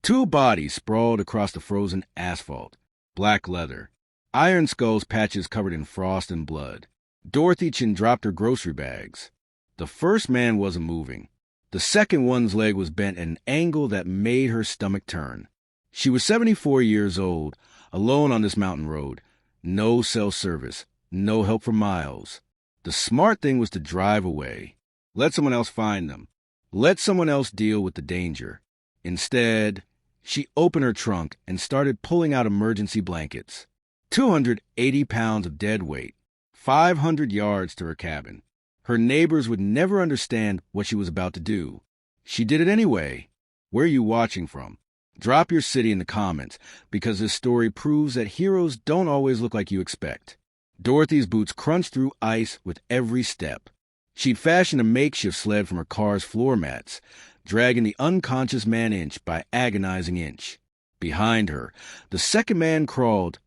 Two bodies sprawled across the frozen asphalt. Black leather. Iron Skull's patches covered in frost and blood. Dorothy Chen dropped her grocery bags. The first man wasn't moving. The second one's leg was bent at an angle that made her stomach turn. She was 74 years old, alone on this mountain road. No cell service, no help for miles. The smart thing was to drive away. Let someone else find them. Let someone else deal with the danger. Instead, she opened her trunk and started pulling out emergency blankets. 280 pounds of dead weight, 500 yards to her cabin. Her neighbors would never understand what she was about to do. She did it anyway. Where are you watching from? Drop your city in the comments, because this story proves that heroes don't always look like you expect. Dorothy's boots crunched through ice with every step. She'd fashioned a makeshift sled from her car's floor mats, dragging the unconscious man inch by agonizing inch. Behind her, the second man crawled,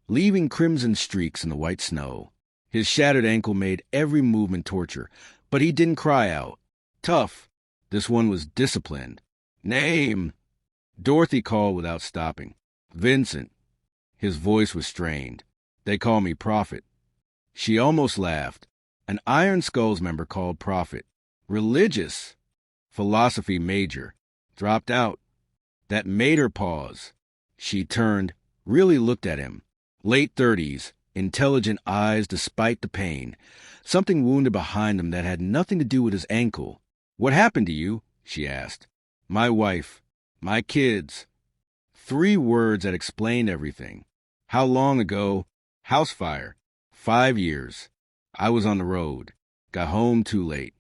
leaving crimson streaks in the white snow. His shattered ankle made every movement torture, but he didn't cry out. Tough. This one was disciplined. Name. Dorothy called without stopping. Vincent. His voice was strained. They call me Prophet. She almost laughed. An Iron Skulls member called Prophet. Religious. Philosophy major. Dropped out. That made her pause. She turned, really looked at him. Late 30s, intelligent eyes despite the pain. Something wounded behind him that had nothing to do with his ankle. What happened to you? She asked. My wife. My kids. 3 words that explained everything. How long ago? House fire. 5 years. I was on the road. Got home too late.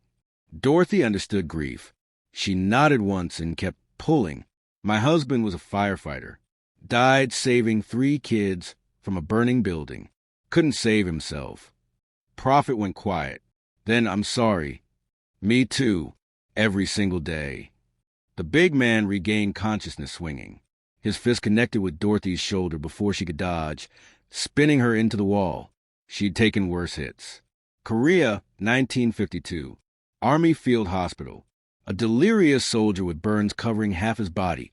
Dorothy understood grief. She nodded once and kept pulling. My husband was a firefighter. Died saving 3 kids from a burning building. Couldn't save himself. Prophet went quiet. Then, I'm sorry. Me too. Every single day. The big man regained consciousness swinging. His fist connected with Dorothy's shoulder before she could dodge, spinning her into the wall. She'd taken worse hits. Korea, 1952. Army Field Hospital. A delirious soldier with burns covering half his body.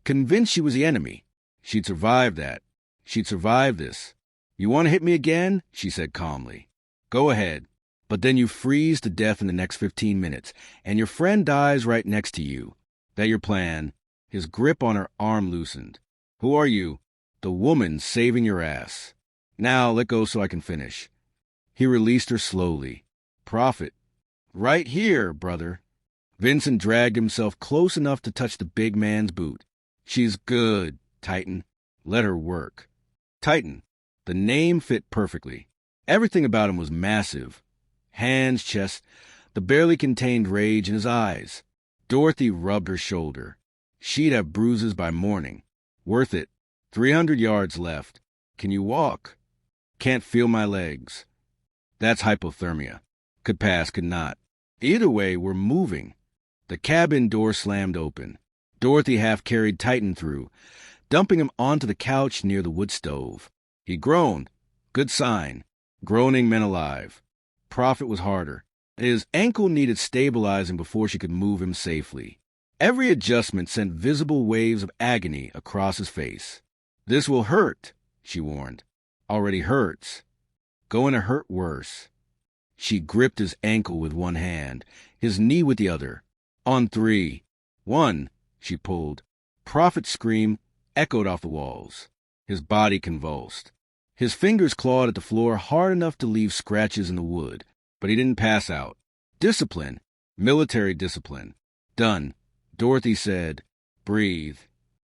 Convinced she was the enemy. She'd survived that. She'd survived this. You want to hit me again? She said calmly. Go ahead. But then you freeze to death in the next 15 minutes, and your friend dies right next to you. That your plan? His grip on her arm loosened. Who are you? The woman saving your ass. Now let go so I can finish. He released her slowly. Prophet. Right here, brother. Vincent dragged himself close enough to touch the big man's boot. She's good, Titan. Let her work. Titan. The name fit perfectly. Everything about him was massive. Hands, chest, the barely contained rage in his eyes. Dorothy rubbed her shoulder. She'd have bruises by morning. Worth it. 300 yards left. Can you walk? Can't feel my legs. That's hypothermia. Could pass, could not. Either way, we're moving. The cabin door slammed open. Dorothy half-carried Titan through, dumping him onto the couch near the wood stove. He groaned. Good sign. Groaning meant alive. Prophet was harder. His ankle needed stabilizing before she could move him safely. Every adjustment sent visible waves of agony across his face. This will hurt, she warned. Already hurts. Going to hurt worse. She gripped his ankle with one hand, his knee with the other. On 3. 1, she pulled. Prophet's scream echoed off the walls. His body convulsed. His fingers clawed at the floor hard enough to leave scratches in the wood, but he didn't pass out. Discipline. Military discipline. Done. Dorothy said, breathe.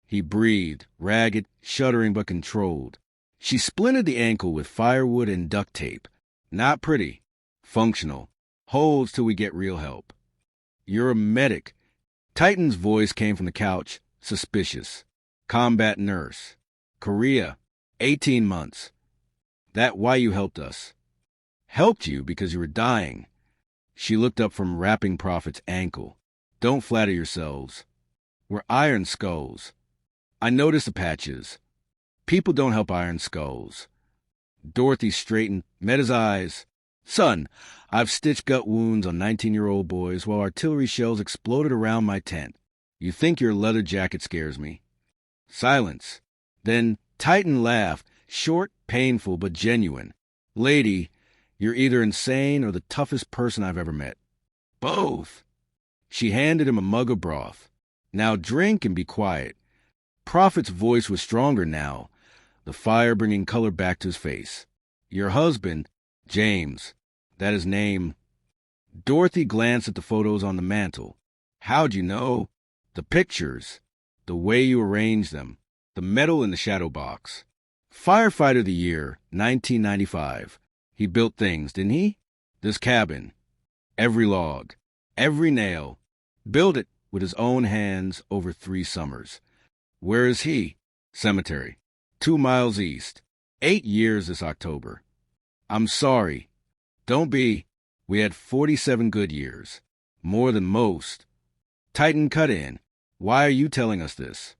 He breathed, ragged, shuddering but controlled. She splinted the ankle with firewood and duct tape. Not pretty. Functional. Holds till we get real help. You're a medic. Titan's voice came from the couch, suspicious. Combat nurse. Korea. 18 months. That why you helped us. Helped you because you were dying. She looked up from wrapping Prophet's ankle. Don't flatter yourselves. We're Iron Skulls. I noticed the patches. People don't help Iron Skulls. Dorothy straightened, met his eyes. Son, I've stitched gut wounds on 19-year-old boys while artillery shells exploded around my tent. You think your leather jacket scares me? Silence. Then Titan laughed, short, painful, but genuine. Lady, you're either insane or the toughest person I've ever met. Both. She handed him a mug of broth. Now drink and be quiet. Prophet's voice was stronger now, the fire bringing color back to his face. Your husband, James, that his name. Dorothy glanced at the photos on the mantel. How'd you know? The pictures, the way you arranged them, the metal in the shadow box. Firefighter of the Year, 1995. He built things, didn't he? This cabin. Every log, every nail. Built it with his own hands over 3 summers. Where is he? Cemetery. 2 miles east. 8 years this October. I'm sorry. Don't be. We had 47 good years. More than most. Titan cut in. Why are you telling us this?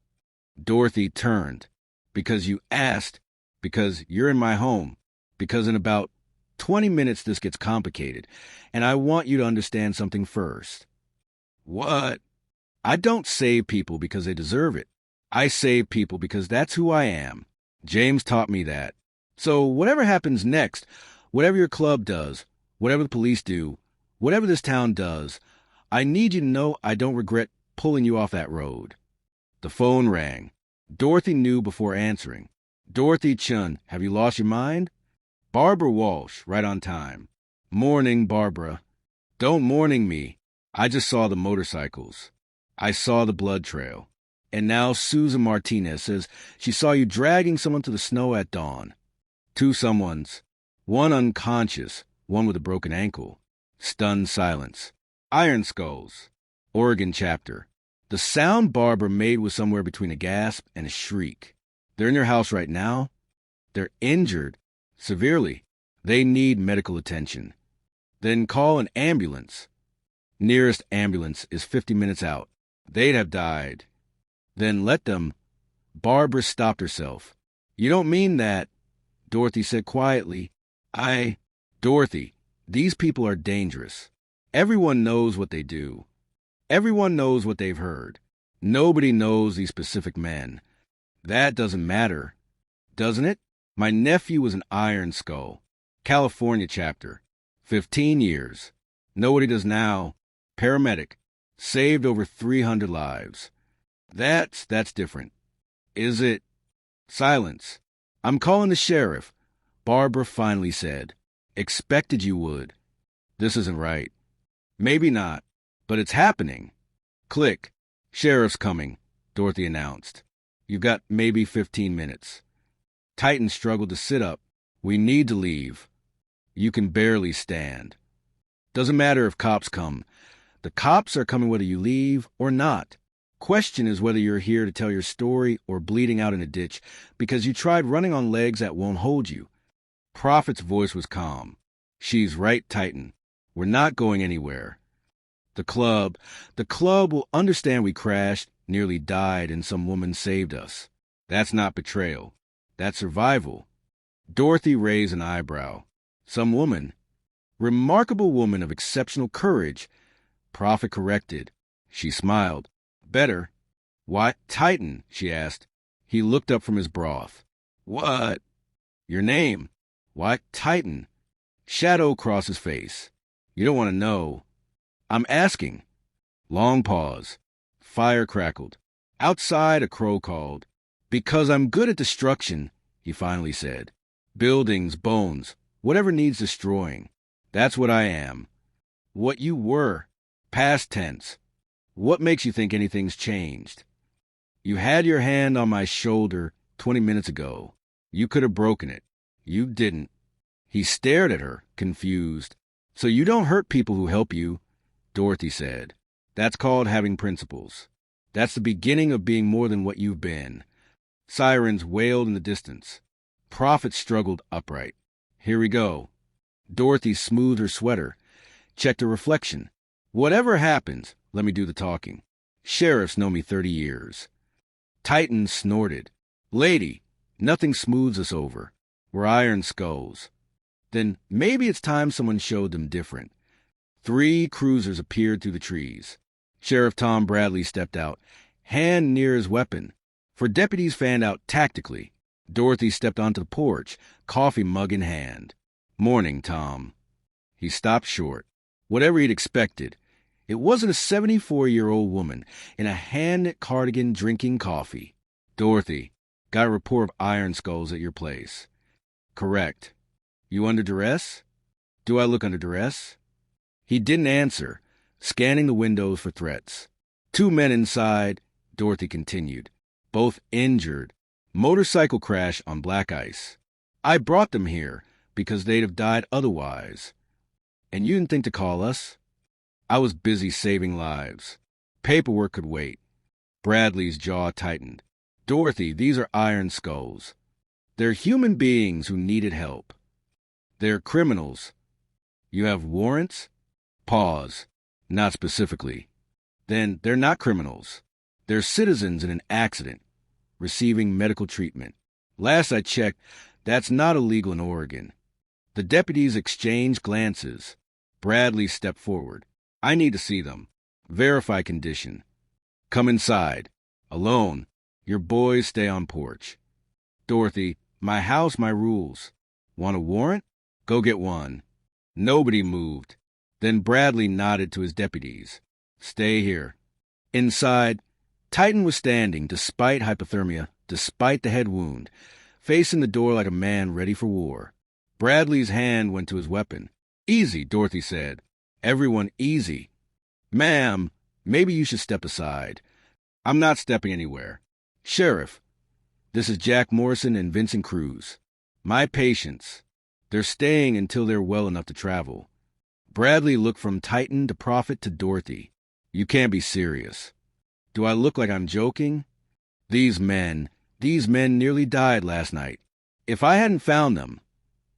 Dorothy turned. Because you asked. Because you're in my home. Because in about 20 minutes this gets complicated. And I want you to understand something first. What? I don't save people because they deserve it. I save people because that's who I am. James taught me that. So whatever happens next, whatever your club does, whatever the police do, whatever this town does, I need you to know I don't regret pulling you off that road. The phone rang. Dorothy knew before answering. Dorothy Chen, have you lost your mind? Barbara Walsh, right on time. Morning, Barbara. Don't morning me. I just saw the motorcycles. I saw the blood trail. And now Susan Martinez says she saw you dragging someone to the snow at dawn. 2 someones. One unconscious, one with a broken ankle. Stunned silence. Iron Skulls. Oregon chapter. The sound Barbara made was somewhere between a gasp and a shriek. They're in your house right now. They're injured. Severely. They need medical attention. Then call an ambulance. Nearest ambulance is 50 minutes out. They'd have died. Then let them. Barbara stopped herself. You don't mean that, Dorothy said quietly. Dorothy, these people are dangerous. Everyone knows what they do. Everyone knows what they've heard. Nobody knows these specific men. That doesn't matter, doesn't it? My nephew was an Iron Skull. California chapter. 15 years. Know what he does now. Paramedic. Saved over 300 lives. That's different. Is it? Silence. I'm calling the sheriff, Barbara finally said. Expected you would. This isn't right. Maybe not, but it's happening. Click. Sheriff's coming, Dorothy announced. You've got maybe 15 minutes. Titan struggled to sit up. We need to leave. You can barely stand. Doesn't matter if cops come. The cops are coming whether you leave or not. Question is whether you're here to tell your story or bleeding out in a ditch because you tried running on legs that won't hold you. Prophet's voice was calm. She's right, Titan. We're not going anywhere. The club will understand we crashed, nearly died, and some woman saved us. That's not betrayal. That's survival. Dorothy raised an eyebrow. Some woman. Remarkable woman of exceptional courage. Prophet corrected. She smiled. Better. Why, Titan, she asked. He looked up from his broth. What? Your name. Why, Titan. Shadow crossed his face. You don't want to know. I'm asking. Long pause. Fire crackled. Outside, a crow called. Because I'm good at destruction, he finally said. Buildings, bones, whatever needs destroying. That's what I am. What you were. Past tense. What makes you think anything's changed? You had your hand on my shoulder 20 minutes ago. You could have broken it. You didn't. He stared at her, confused. So you don't hurt people who help you, Dorothy said. That's called having principles. That's the beginning of being more than what you've been. Sirens wailed in the distance. Prophet struggled upright. Here we go. Dorothy smoothed her sweater, checked her reflection. Whatever happens, let me do the talking. Sheriffs know me 30 years. Titan snorted. Lady, nothing smooths us over. We're Iron Skulls. Then maybe it's time someone showed them different. 3 cruisers appeared through the trees. Sheriff Tom Bradley stepped out, hand near his weapon. For deputies fanned out tactically, Dorothy stepped onto the porch, coffee mug in hand. "Morning, Tom." He stopped short. Whatever he'd expected, it wasn't a 74-year-old woman in a hand-knit cardigan drinking coffee. "Dorothy, got a report of iron skulls at your place." "Correct." "You under duress?" "Do I look under duress?" He didn't answer, scanning the windows for threats. "Two men inside," Dorothy continued. "Both injured. Motorcycle crash on black ice. I brought them here because they'd have died otherwise. And you didn't think to call us?" "I was busy saving lives. Paperwork could wait." Bradley's jaw tightened. "Dorothy, these are iron skulls. They're human beings who needed help. They're criminals. You have warrants?" Pause. "Not specifically." "Then they're not criminals. They're citizens in an accident, receiving medical treatment. Last I checked, that's not illegal in Oregon." The deputies exchanged glances. Bradley stepped forward. "I need to see them. Verify condition." "Come inside. Alone. Your boys stay on porch." "Dorothy, my house, my rules. Want a warrant? Go get one." Nobody moved. Then Bradley nodded to his deputies. "Stay here." Inside, Titan was standing, despite hypothermia, despite the head wound, facing the door like a man ready for war. Bradley's hand went to his weapon. "Easy," Dorothy said. "Everyone easy." "Ma'am, maybe you should step aside." "I'm not stepping anywhere." "Sheriff, this is Jack Morrison and Vincent Cruz. My patients. They're staying until they're well enough to travel." Bradley looked from Titan to Prophet to Dorothy. "You can't be serious." "Do I look like I'm joking? These men nearly died last night. If I hadn't found them,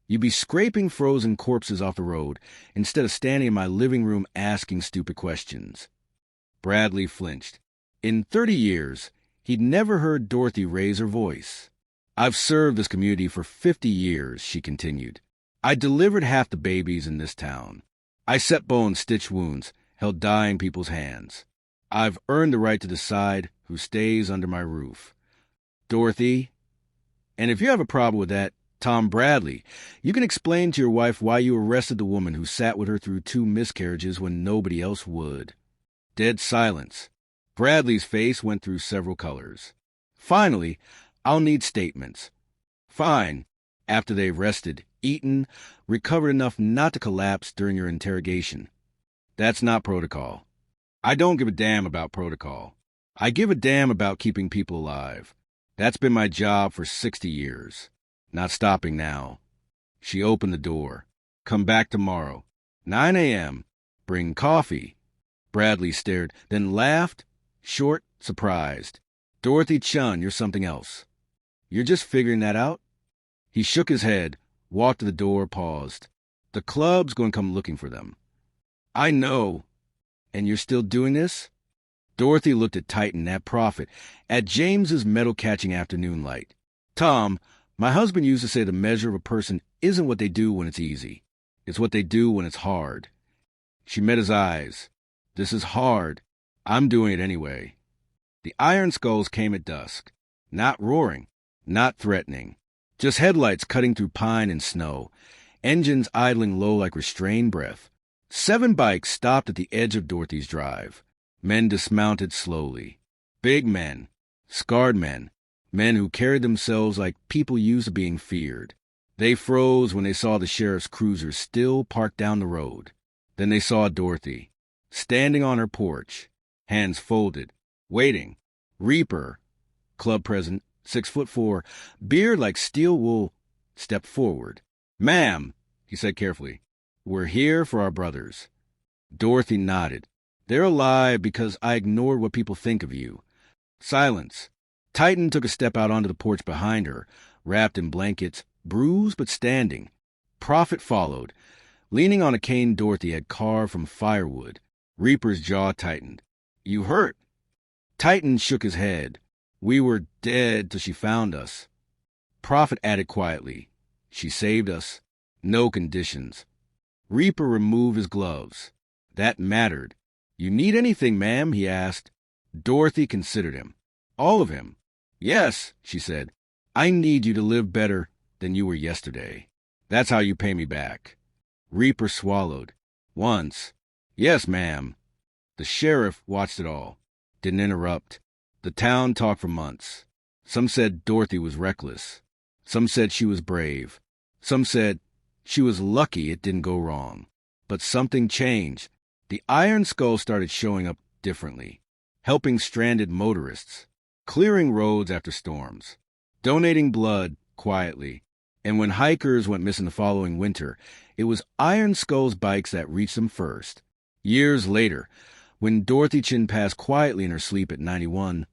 you'd be scraping frozen corpses off the road instead of standing in my living room asking stupid questions." Bradley flinched. In 30 years, he'd never heard Dorothy raise her voice. "I've served this community for 50 years, she continued. "I delivered half the babies in this town. I set bones, stitched wounds, held dying people's hands. I've earned the right to decide who stays under my roof. Dorothy, and if you have a problem with that, Tom Bradley, you can explain to your wife why you arrested the woman who sat with her through 2 miscarriages when nobody else would." Dead silence. Bradley's face went through several colors. "Finally, I'll need statements." "Fine. After they've rested, eaten, recovered enough not to collapse during your interrogation." "That's not protocol." "I don't give a damn about protocol. I give a damn about keeping people alive. That's been my job for 60 years. Not stopping now." She opened the door. "Come back tomorrow. 9 a.m. Bring coffee." Bradley stared, then laughed, short, surprised. "Dorothy Chen, you're something else. You're just figuring that out?" He shook his head, walked to the door, paused. "The club's going to come looking for them." "I know. And you're still doing this?" Dorothy looked at Titan, at Prophet, at James's metal-catching afternoon light. "Tom, my husband used to say the measure of a person isn't what they do when it's easy. It's what they do when it's hard." She met his eyes. "This is hard. I'm doing it anyway." The iron skulls came at dusk. Not roaring, not threatening. Just headlights cutting through pine and snow. Engines idling low like restrained breath. 7 bikes stopped at the edge of Dorothy's drive. Men dismounted slowly. Big men. Scarred men. Men who carried themselves like people used to being feared. They froze when they saw the sheriff's cruiser still parked down the road. Then they saw Dorothy, standing on her porch, hands folded, waiting. Reaper, club president, 6'4", beard like steel wool, stepped forward. "Ma'am," he said carefully, "we're here for our brothers." Dorothy nodded. "They're alive because I ignored what people think of you." Silence. Titan took a step out onto the porch behind her, wrapped in blankets, bruised but standing. Prophet followed, leaning on a cane Dorothy had carved from firewood. Reaper's jaw tightened. "You hurt?" Titan shook his head. "We were dead till she found us." Prophet added quietly, "She saved us. No conditions." Reaper removed his gloves. That mattered. "You need anything, ma'am?" he asked. Dorothy considered him. All of him. Yes, she said. I need you to live better than you were yesterday. That's how you pay me back. Reaper swallowed. Once. Yes, ma'am. The sheriff watched it all. Didn't interrupt. The town talked for months. Some said Dorothy was reckless. Some said she was brave. Some said she was lucky it didn't go wrong. But something changed. The Iron Skull started showing up differently, helping stranded motorists, clearing roads after storms, donating blood quietly. And when hikers went missing the following winter, it was Iron Skull's bikes that reached them first. Years later, when Dorothy Chen passed quietly in her sleep at 91,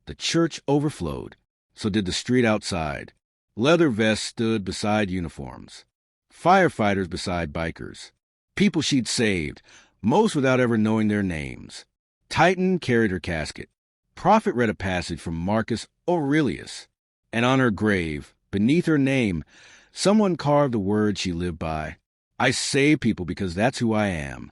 the church overflowed. So did the street outside. Leather vests stood beside uniforms. Firefighters beside bikers. People she'd saved, most without ever knowing their names. Titan carried her casket. Prophet read a passage from Marcus Aurelius. And on her grave, beneath her name, someone carved the words she lived by. I save people because that's who I am.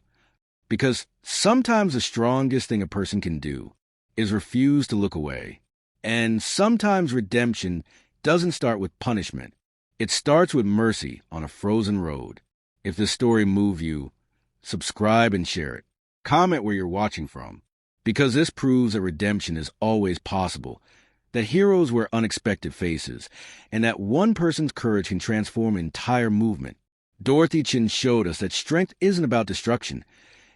Because sometimes the strongest thing a person can do is refuse to look away. And sometimes redemption doesn't start with punishment. It starts with mercy on a frozen road. If this story moved you, subscribe and share it. Comment where you're watching from, because this proves that redemption is always possible, that heroes wear unexpected faces, and that one person's courage can transform an entire movement. Dorothy Chen showed us that strength isn't about destruction.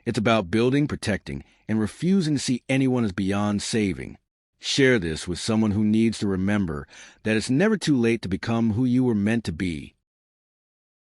It's about building, protecting, and refusing to see anyone as beyond saving. Share this with someone who needs to remember that it's never too late to become who you were meant to be.